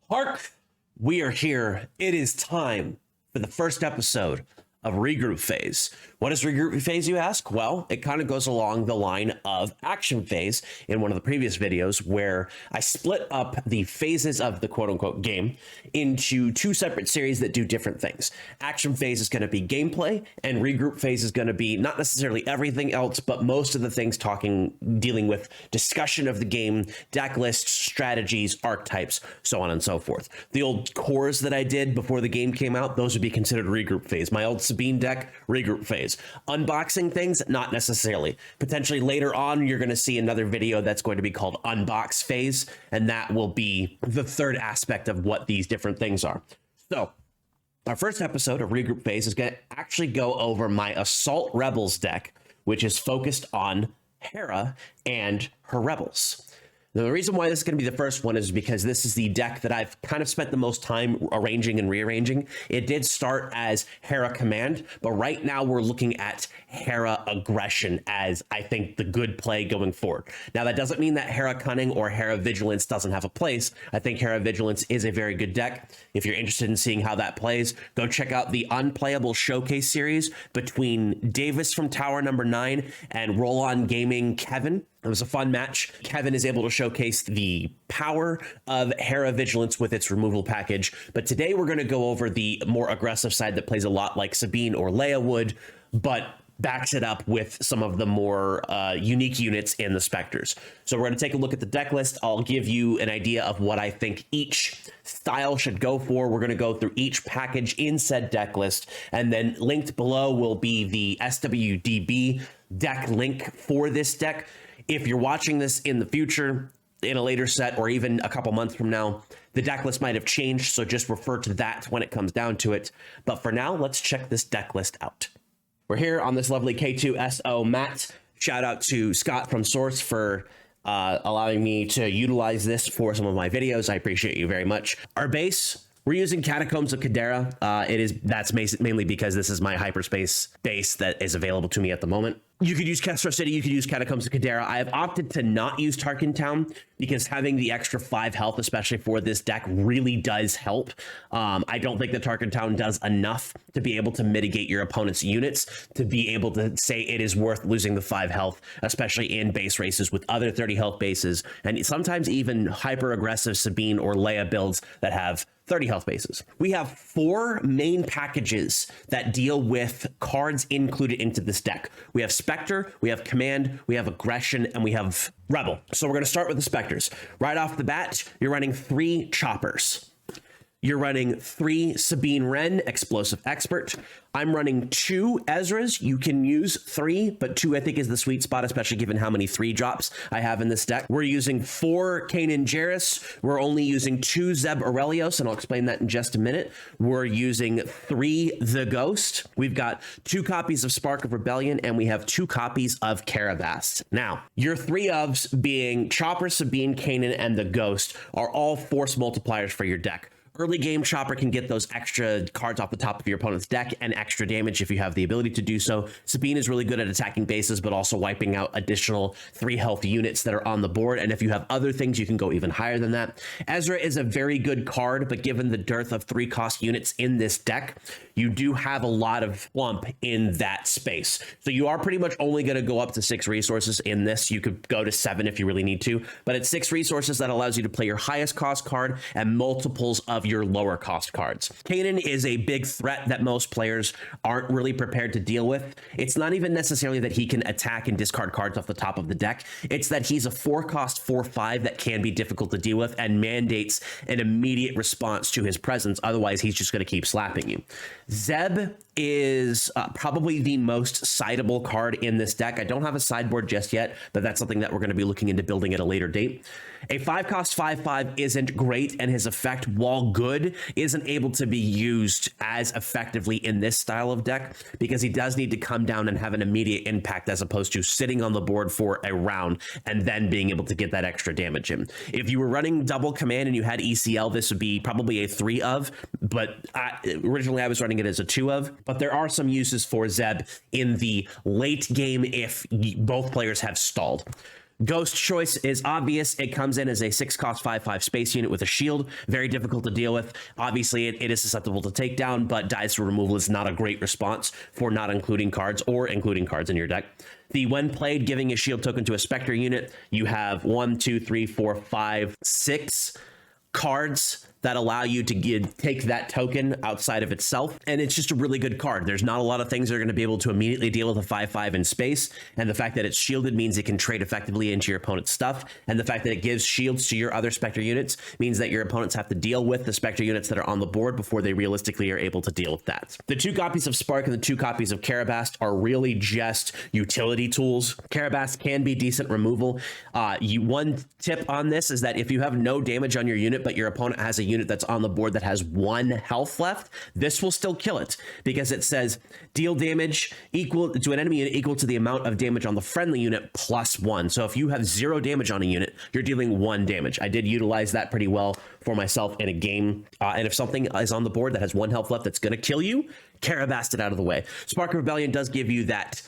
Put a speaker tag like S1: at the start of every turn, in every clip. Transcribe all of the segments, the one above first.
S1: HARK, we are here. It is time for the first episode of Regroup Phase. What is Regroup Phase, you ask? Well, it kind of goes along the line of Action Phase in one of the previous videos where I split up the phases of the quote-unquote game into two separate series that do different things. Action Phase is going to be gameplay, and Regroup Phase is going to be not necessarily everything else, but most of the things dealing with discussion of the game, deck lists, strategies, archetypes, so on and so forth. The old cores that I did before the game came out, those would be considered Regroup Phase. My old Sabine deck, Regroup Phase. Unboxing things, not necessarily. Potentially later on, you're going to see another video that's going to be called Unbox Phase, and that will be the third aspect of what these different things are. So, our first episode of Regroup Phase is going to actually go over my Assault Rebels deck, which is focused on Hera and her rebels. Now, the reason why this is going to be the first one is because this is the deck that I've kind of spent the most time arranging and rearranging. It did start as Hera Command, but right now we're looking at Hera Aggression as, I think, the good play going forward. Now, that doesn't mean that Hera Cunning or Hera Vigilance doesn't have a place. I think Hera Vigilance is a very good deck. If you're interested in seeing how that plays, go check out the Unplayable Showcase series between Davis from Tower Number 9 and Roll On Gaming Kevin. It was a fun match. Kevin is able to showcase the power of Hera Vigilance with its removal package. But today we're going to go over the more aggressive side that plays a lot like Sabine or Leia would, but backs it up with some of the more unique units in the Spectres. So we're going to take a look at the deck list. I'll give you an idea of what I think each style should go for. We're going to go through each package in said deck list, and then linked below will be the SWDB deck link for this deck. If you're watching this in the future, in a later set, or even a couple months from now, the deck list might have changed, so just refer to that when it comes down to it. But for now, let's check this deck list out. We're here on this lovely K2SO mat. Shout out to Scott from Source for allowing me to utilize this for some of my videos. I appreciate you very much. Our base, we're using Catacombs of Kadera. That's mainly because this is my hyperspace base that is available to me at the moment. You could use Kestro City, you could use Catacombs of Kadera. I have opted to not use Tarkin Town because having the extra 5 health, especially for this deck, really does help. I don't think that Tarkin Town does enough to be able to mitigate your opponent's units to be able to say it is worth losing the 5 health, especially in base races with other 30 health bases, and sometimes even hyper-aggressive Sabine or Leia builds that have 30 health bases. We have 4 main packages that deal with cards included into this deck. We have Spectre, we have Command, we have Aggression, and we have Rebel. So we're going to start with the Spectres. Right off the bat, you're running 3 Choppers. You're running 3 Sabine Wren, Explosive Expert. I'm running 2 Ezras. You can use 3, but 2 I think is the sweet spot, especially given how many 3 drops I have in this deck. We're using 4 Kanan Jarrus. We're only using 2 Zeb Aurelios, and I'll explain that in just a minute. We're using 3 The Ghost. We've got 2 copies of Spark of Rebellion, and we have 2 copies of Caravast. Now, your 3 ofs being Chopper, Sabine, Kanan, and The Ghost are all force multipliers for your deck. Early game, Chopper can get those extra cards off the top of your opponent's deck and extra damage if you have the ability to do so. Sabine is really good at attacking bases, but also wiping out additional 3 health units that are on the board. And if you have other things, you can go even higher than that. Ezra is a very good card, but given the dearth of 3 cost units in this deck, you do have a lot of flump in that space. So you are pretty much only going to go up to 6 resources in this. You could go to 7 if you really need to, but it's 6 resources that allows you to play your highest cost card and multiples of your lower cost cards. Kanan is a big threat that most players aren't really prepared to deal with. It's not even necessarily that he can attack and discard cards off the top of the deck. It's that he's a 4-cost 4/5 that can be difficult to deal with and mandates an immediate response to his presence. Otherwise, he's just going to keep slapping you. Zeb is probably the most sideable card in this deck. I don't have a sideboard just yet, but that's something that we're going to be looking into building at a later date. A 5-cost 5/5 isn't great, and his effect, while good, isn't able to be used as effectively in this style of deck because he does need to come down and have an immediate impact as opposed to sitting on the board for a round and then being able to get that extra damage in. If you were running double command and you had ECL, this would be probably a 3 of, but originally I was running it as a 2 of. But there are some uses for Zeb in the late game if both players have stalled. Ghost choice is obvious. It comes in as a 6-cost 5/5 space unit with a shield. Very difficult to deal with. Obviously, it is susceptible to takedown, but dies for removal is not a great response for not including cards or including cards in your deck. The when played, giving a shield token to a Spectre unit, you have 1, 2, 3, 4, 5, 6 cards that allow you to take that token outside of itself. And it's just a really good card. There's not a lot of things that are going to be able to immediately deal with a 5/5 in space. And the fact that it's shielded means it can trade effectively into your opponent's stuff. And the fact that it gives shields to your other Spectre units means that your opponents have to deal with the Spectre units that are on the board before they realistically are able to deal with that. The 2 copies of Spark and the 2 copies of Carabast are really just utility tools. Carabast can be decent removal. One tip on this is that if you have no damage on your unit, but your opponent has a unit that's on the board that has 1 health left, this will still kill it because it says deal damage equal to an enemy unit equal to the amount of damage on the friendly unit plus 1. So if you have 0 damage on a unit, you're dealing 1 damage. I did utilize that pretty well for myself in a game. And if something is on the board that has 1 health left that's going to kill you, Carabast it out of the way. Spark of Rebellion does give you that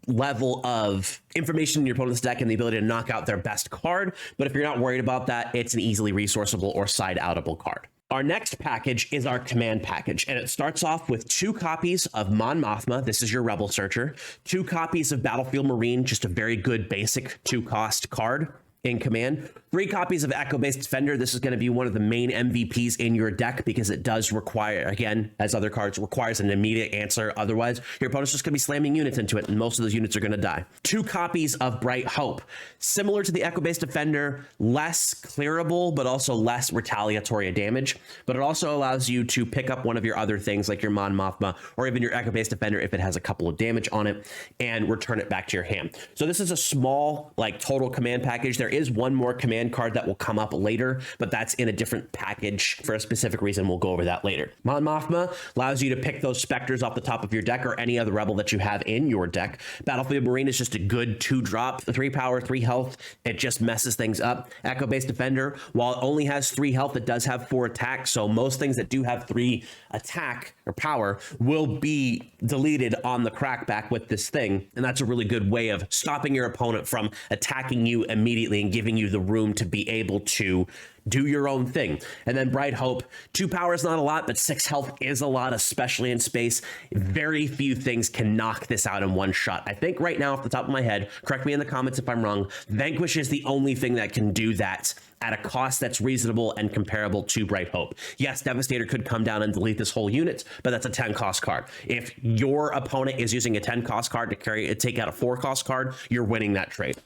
S1: level of information in your opponent's deck and the ability to knock out their best card. But if you're not worried about that, it's an easily resourceable or side-outable card. Our next package is our command package, and it starts off with 2 copies of Mon Mothma. This is your Rebel Searcher. 2 copies of Battlefield Marine, just a very good basic 2-cost card in command. 3 copies of Echo-based Defender. This is going to be one of the main MVPs in your deck because it does require, again, as other cards, requires an immediate answer. Otherwise, your opponent's just going to be slamming units into it, and most of those units are going to die. 2 copies of Bright Hope. Similar to the Echo-based Defender, less clearable, but also less retaliatory damage. But it also allows you to pick up one of your other things, like your Mon Mothma, or even your Echo-based Defender if it has a couple of damage on it, and return it back to your hand. So this is a small, total command package. There is one more command card that will come up later, but that's in a different package for a specific reason. We'll go over that later. Mon Mothma allows you to pick those Spectres off the top of your deck or any other Rebel that you have in your deck. Battlefield Marine is just a good 2-drop, 3 power, 3 health. It just messes things up. Echo-based Defender, while it only has 3 health, it does have 4 attack, so most things that do have 3 attack or power will be deleted on the crackback with this thing, and that's a really good way of stopping your opponent from attacking you immediately and giving you the room to be able to do your own thing. And then Bright Hope, 2 power is not a lot, but 6 health is a lot, especially in space. Very few things can knock this out in one shot. I think right now, off the top of my head, correct me in the comments if I'm wrong, Vanquish is the only thing that can do that at a cost that's reasonable and comparable to Bright Hope. Yes, Devastator could come down and delete this whole unit, but that's a 10-cost card. If your opponent is using a 10-cost card to take out a 4-cost card, you're winning that trade.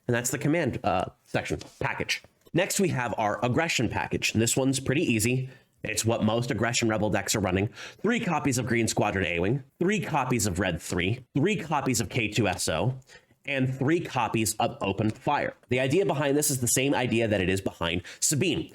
S1: And that's the command section package. Next, we have our aggression package. And this one's pretty easy. It's what most aggression Rebel decks are running. 3 copies of Green Squadron A-Wing, 3 copies of Red 3, 3 copies of K2SO, and 3 copies of Open Fire. The idea behind this is the same idea that it is behind Sabine.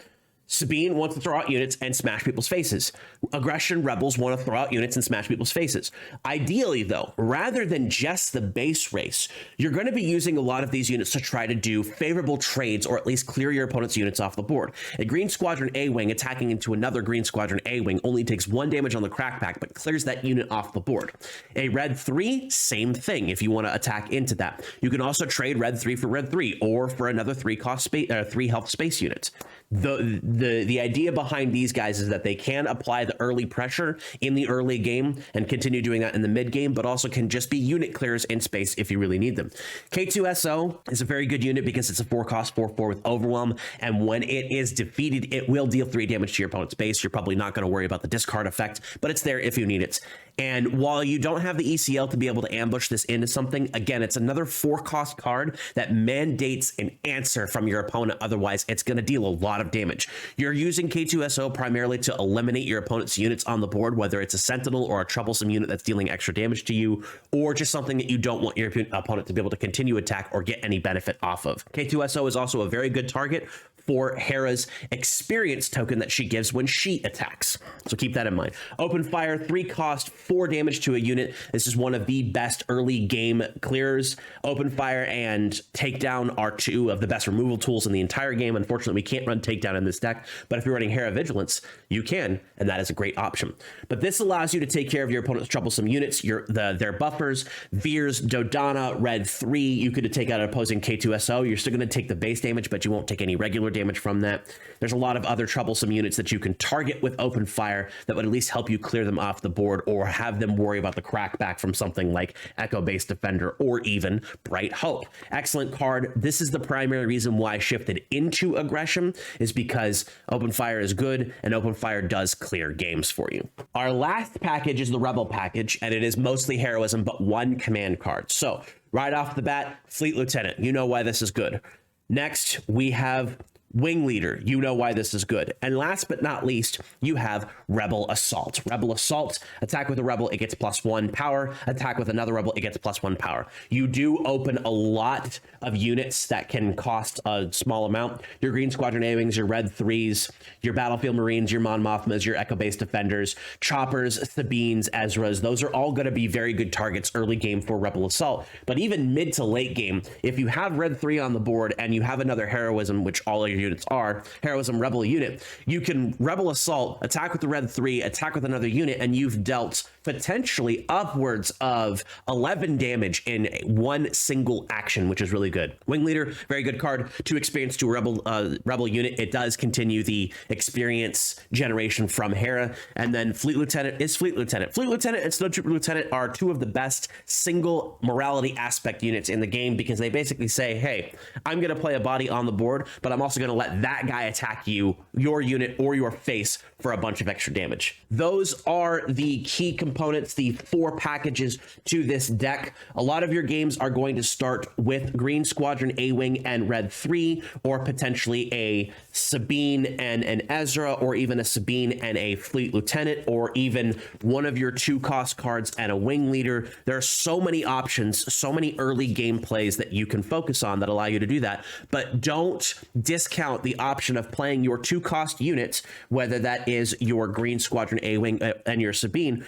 S1: Sabine wants to throw out units and smash people's faces. Aggression Rebels want to throw out units and smash people's faces. Ideally, though, rather than just the base race, you're going to be using a lot of these units to try to do favorable trades or at least clear your opponent's units off the board. A Green Squadron A-Wing attacking into another Green Squadron A-Wing only takes 1 damage on the crackback, but clears that unit off the board. A Red 3, same thing if you want to attack into that. You can also trade Red 3 for Red 3 or for another 3 health space unit. The idea behind these guys is that they can apply the early pressure in the early game and continue doing that in the mid game, but also can just be unit clears in space if you really need them. K2SO is a very good unit because it's a 4-cost 4/4 with Overwhelm, and when it is defeated, it will deal 3 damage to your opponent's base. You're probably not going to worry about the discard effect, but it's there if you need it. And while you don't have the ECL to be able to ambush this into something, again, it's another 4-cost card that mandates an answer from your opponent. Otherwise, it's going to deal a lot of damage. You're using K2SO primarily to eliminate your opponent's units on the board, whether it's a Sentinel or a troublesome unit that's dealing extra damage to you, or just something that you don't want your opponent to be able to continue attack or get any benefit off of. K2SO is also a very good target for Hera's experience token that she gives when she attacks. So keep that in mind. Open fire, 3 cost, 4 damage to a unit. This is one of the best early game clearers. Open fire and takedown are 2 of the best removal tools in the entire game. Unfortunately, we can't run takedown in this deck, but if you're running Hera Vigilance, you can, and that is a great option. But this allows you to take care of your opponent's troublesome units, their buffers, Veers, Dodana, Red 3. You could take out an opposing K2SO. You're still going to take the base damage, but you won't take any regular damage from that. There's a lot of other troublesome units that you can target with open fire that would at least help you clear them off the board or have them worry about the crackback from something like Echo Base Defender or even Bright Hope. Excellent card. This is the primary reason why I shifted into aggression, is because open fire is good and open fire does clear games for you. Our last package is the Rebel package, and it is mostly heroism, but 1 command card. So right off the bat, Fleet Lieutenant. You know why this is good. Next, we have Wing Leader. You know why this is good. And last but not least, you have Rebel Assault. Rebel Assault, attack with a rebel, it gets +1 power. Attack with another rebel, it gets +1 power. You do open a lot of units that can cost a small amount. Your Green Squadron A-Wings, your Red 3s, your Battlefield Marines, your Mon Mothmas, your Echo Base Defenders, Choppers, Sabines, Ezras. Those are all going to be very good targets early game for Rebel Assault. But even mid to late game, if you have Red 3 on the board and you have another Heroism, which all of your units are, Heroism Rebel unit, you can Rebel Assault, attack with the Red 3, attack with another unit, and you've dealt potentially upwards of 11 damage in one single action, which is really good. Wing Leader, very good card. 2 experience to a rebel unit. It does continue the experience generation from Hera. And then Fleet Lieutenant is Fleet Lieutenant. Fleet Lieutenant and Snowtrooper Lieutenant are 2 of the best single morality aspect units in the game, because they basically say, hey, I'm going to play a body on the board, but I'm also going to let that guy attack you, your unit, or your face for a bunch of extra damage. Those are the key components, the 4 packages to this deck. A lot of your games are going to start with Green Squadron A-Wing and Red 3, or potentially a Sabine and an Ezra, or even a Sabine and a Fleet Lieutenant, or even one of your 2 cost cards and a Wing Leader. There are so many options, so many early game plays that you can focus on that allow you to do that. But don't discount the option of playing your 2 cost units, whether that is your Green Squadron A-Wing and your Sabine,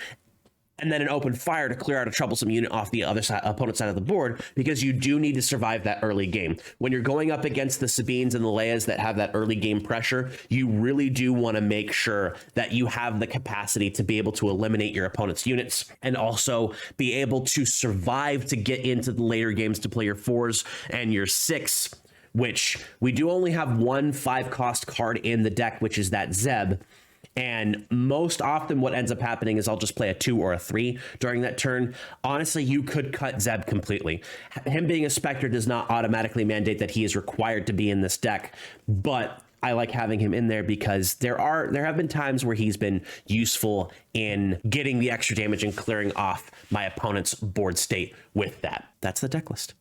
S1: and then an open fire to clear out a troublesome unit off the other side, opponent's side of the board, because you do need to survive that early game. When you're going up against the Sabines and the Leias that have that early game pressure, you really do want to make sure that you have the capacity to be able to eliminate your opponent's units and also be able to survive to get into the later games to play your 4s and your 6, which we do only have 1 5-cost card in the deck, which is that Zeb. And most often what ends up happening is I'll just play a 2 or a 3 during that turn. Honestly, you could cut Zeb completely. Him being a Spectre does not automatically mandate that he is required to be in this deck, but I like having him in there because there have been times where he's been useful in getting the extra damage and clearing off my opponent's board state with that. That's the deck list.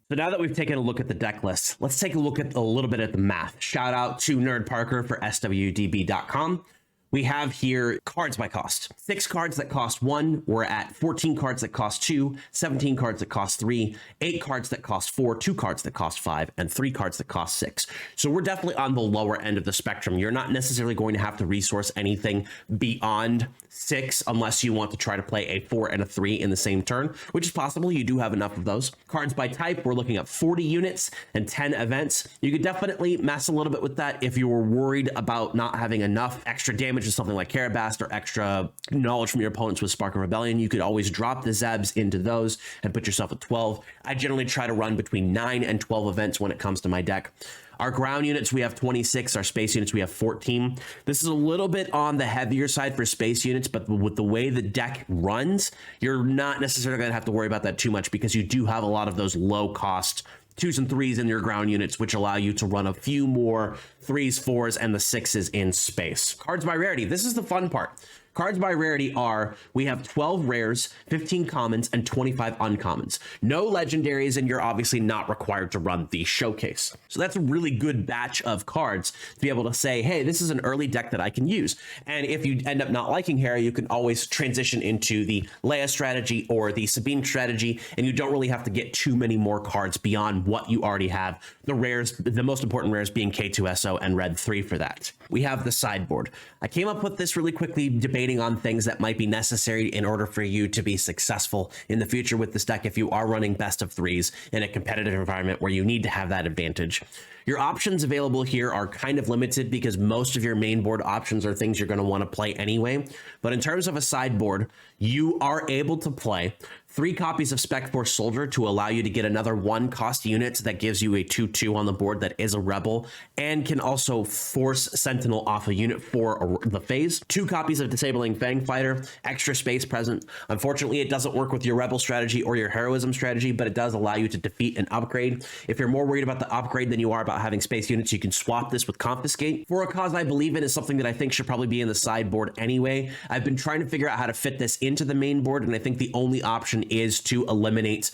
S1: So now that we've taken a look at the deck list, let's take a look at a little bit at the math. Shout out to Nerd Parker for swdb.com. We have here cards by cost. 6 cards that cost 1. We're at 14 cards that cost 2, 17 cards that cost 3, 8 cards that cost 4, 2 cards that cost 5, and 3 cards that cost 6. So we're definitely on the lower end of the spectrum. You're not necessarily going to have to resource anything beyond 6 unless you want to try to play a 4 and a 3 in the same turn, which is possible. You do have enough of those. Cards by type, we're looking at 40 units and 10 events. You could definitely mess a little bit with that if you were worried about not having enough extra damage with something like Carabast or extra knowledge from your opponents with Spark of Rebellion. You could always drop the Zebs into those and put yourself at 12. I generally try to run between 9 and 12 events when it comes to my deck. Our ground units, we have 26. Our space units, we have 14. This is a little bit on the heavier side for space units, but with the way the deck runs, you're not necessarily going to have to worry about that too much because you do have a lot of those low cost 2s and 3s in your ground units, which allow you to run a few more 3s, 4s, and the 6s in space. Cards by rarity. This is the fun part. Cards by rarity are, we have 12 rares, 15 commons, and 25 uncommons. No legendaries, and you're obviously not required to run the showcase. So that's a really good batch of cards to be able to say, hey, this is an early deck that I can use. And if you end up not liking Hera, you can always transition into the Leia strategy or the Sabine strategy, and you don't really have to get too many more cards beyond what you already have. The rares, the most important rares being K2SO and Red 3 for that. We have the sideboard. I came up with this really quickly, debating on things that might be necessary in order for you to be successful in the future with this deck if you are running best of threes in a competitive environment where you need to have that advantage. Your options available here are kind of limited because most of your main board options are things you're going to want to play anyway. But in terms of a sideboard, you are able to play 3 copies of Spec Force Soldier to allow you to get another 1 cost unit that gives you a 2/2 on the board that is a rebel and can also force Sentinel off a unit for the phase. 2 copies of Disabling Fang Fighter, extra space present. Unfortunately, it doesn't work with your rebel strategy or your heroism strategy, but it does allow you to defeat an upgrade. If you're more worried about the upgrade than you are about having space units, you can swap this with Confiscate. For a cause I believe in is something that I think should probably be in the sideboard anyway. I've been trying to figure out how to fit this into the main board, and I think the only option is to eliminate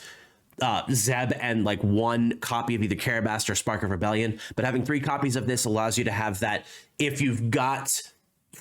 S1: Zeb and like 1 copy of either Carabast or Spark of Rebellion. But having 3 copies of this allows you to have that if you've got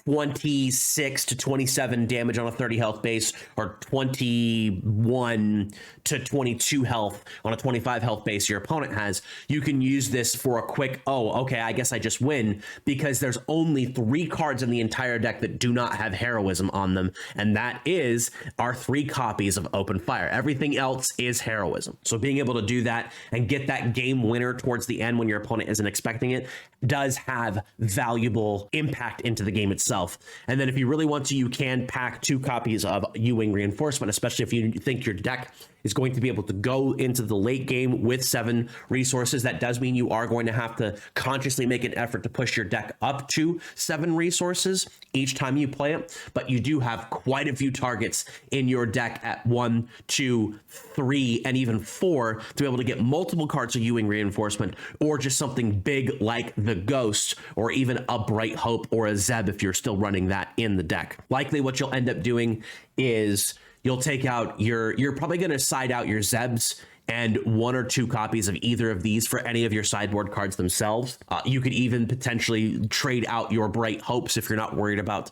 S1: 26 to 27 damage on a 30 health base or 21 to 22 health on a 25 health base your opponent has, you can use this for a quick, oh, okay, I guess I just win, because there's only 3 cards in the entire deck that do not have heroism on them, and that is our 3 copies of Open Fire. Everything else is heroism. So being able to do that and get that game winner towards the end when your opponent isn't expecting it does have valuable impact into the game itself. And then if you really want to, you can pack 2 copies of U-Wing Reinforcement, especially if you think your deck is going to be able to go into the late game with 7 resources. That does mean you are going to have to consciously make an effort to push your deck up to 7 resources each time you play it, but you do have quite a few targets in your deck at 1, 2, 3, and even 4 to be able to get multiple cards of U-Wing Reinforcement, or just something big like the Ghost, or even a Bright Hope or a Zeb if you're still running that in the deck. Likely what you'll end up doing is you'll take out you're probably going to side out your Zebs and 1 or 2 copies of either of these for any of your sideboard cards themselves. You could even potentially trade out your Bright Hopes if you're not worried about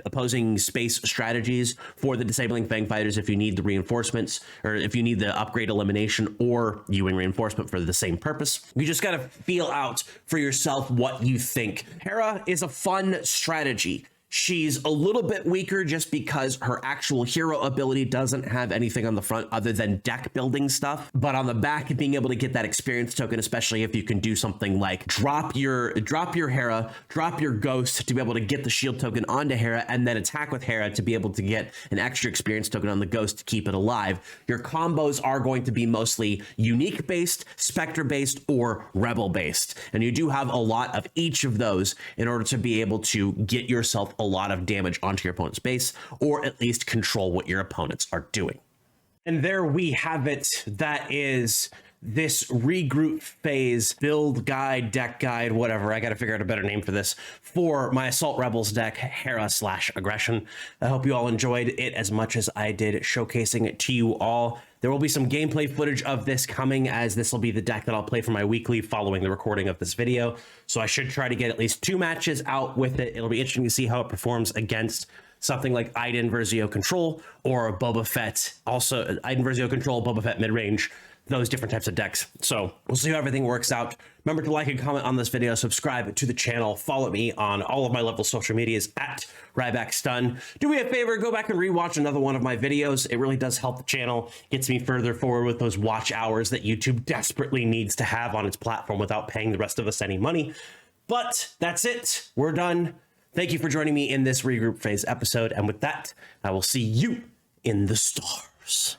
S1: opposing space strategies for the Disabling Fang Fighters if you need the reinforcements, or if you need the upgrade elimination or U-Wing Reinforcement for the same purpose. You just got to feel out for yourself what you think. Hera is a fun strategy. She's a little bit weaker just because her actual hero ability doesn't have anything on the front other than deck building stuff. But on the back, being able to get that experience token, especially if you can do something like drop your Hera, drop your Ghost to be able to get the shield token onto Hera, and then attack with Hera to be able to get an extra experience token on the Ghost to keep it alive. Your combos are going to be mostly unique based, Spectre based, or rebel based. And you do have a lot of each of those in order to be able to get yourself a lot of damage onto your opponent's base, or at least control what your opponents are doing. And there we have it. That is this regroup phase build guide, deck guide, whatever. I got to figure out a better name for this for my Assault Rebels deck, Hera/Aggression. I hope you all enjoyed it as much as I did showcasing it to you all. There will be some gameplay footage of this coming, as this will be the deck that I'll play for my weekly following the recording of this video. So I should try to get at least 2 matches out with it. It'll be interesting to see how it performs against something like Iden Versio Control or Boba Fett. Also, Iden Versio Control, Boba Fett mid-range, those different types of decks. So we'll see how everything works out. Remember to like and comment on this video, subscribe to the channel, follow me on all of my level social medias at RybackStun. Do me a favor, go back and rewatch another one of my videos. It really does help the channel, gets me further forward with those watch hours that YouTube desperately needs to have on its platform without paying the rest of us any money. But that's it, we're done. Thank you for joining me in this regroup phase episode, and with that, I will see you in the stars.